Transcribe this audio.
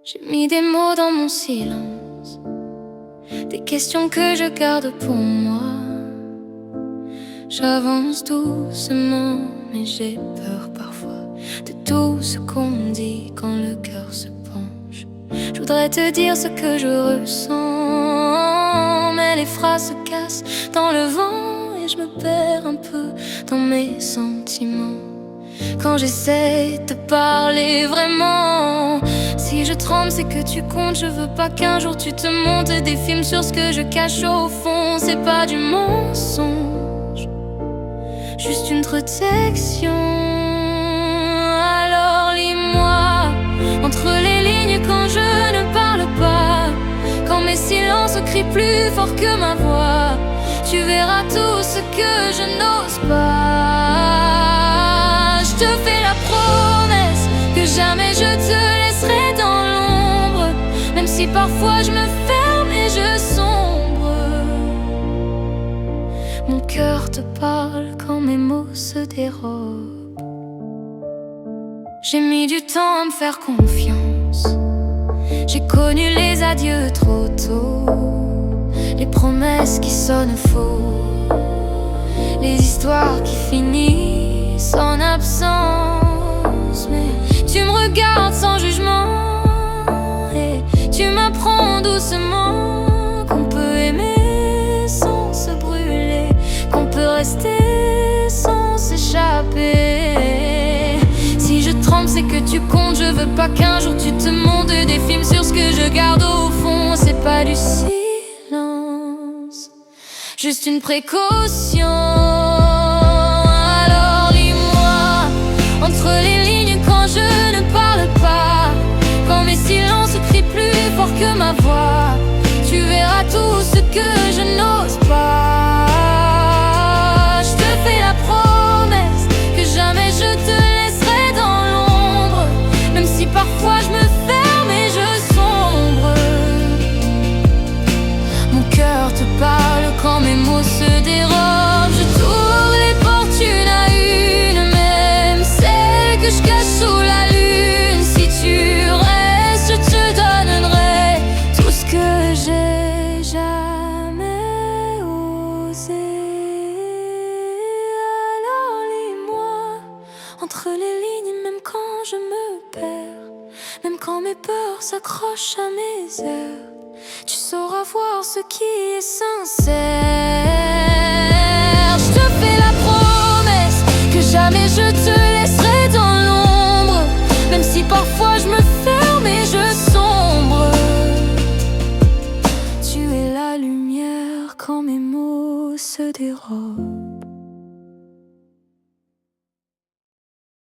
J'ai mis des mots dans mon silence, des questions que je garde pour moi. J'avance doucement, mais j'ai peur parfois de tout ce qu'on me dit quand le cœur se penche. Je voudrais te dire ce que je ressens, mais les phrases se cassent dans le vent et je me perds un peu dans mes sentiments. Quand j'essaie de parler vraiment, si je tremble c'est que tu comptes. Je veux pas qu'un jour tu te montes des films sur ce que je cache au fond. C'est pas du mensonge, juste une protection. Alors lis-moi entre les lignes quand je ne parle pas, quand mes silences crient plus fort que ma voix. Tu verras tout ce que je n'ose pas. Je te fais la promesse que jamais je te laisserai dans l'ombre, même si parfois je me ferme et je sombre. Mon cœur te parle quand mes mots se dérobent. J'ai mis du temps à me faire confiance, j'ai connu les adieux trop tôt, les promesses qui sonnent faux, les histoires qui finissent en absence. Mais tu me regardes sans jugement et tu m'apprends doucement qu'on peut aimer sans se brûler, qu'on peut rester sans s'échapper. Si je tremble c'est que tu comptes. Je veux pas qu'un jour tu te montes des films sur ce que je garde au fond. C'est pas du silence, juste une précaution. Alors lis-moi entre les lignes quand je ne parle pas, quand mes silences crient plus fort que ma voix. Tu verras tout ce que je n'ose pas. Je te fais la promesse que jamais je te laisserai dans l'ombre, même si parfois je me ferme et je sombre. Mon cœur te parle quand mes mots se dérobent. Je t'ouvre les portes une à une, même celles que je cache sous la lune. Si tu restes, je te donnerai tout ce que j'ai jamais osé. Alors lis-moi entre les lignes, même quand je me perds, même quand mes peurs s'accrochent à mes heures. Tu sauras voir ce qui est sincère. Je te fais la promesse que jamais je te laisserai dans l'ombre, même si parfois je me ferme et je sombre. Tu es la lumière quand mes mots se dérobent.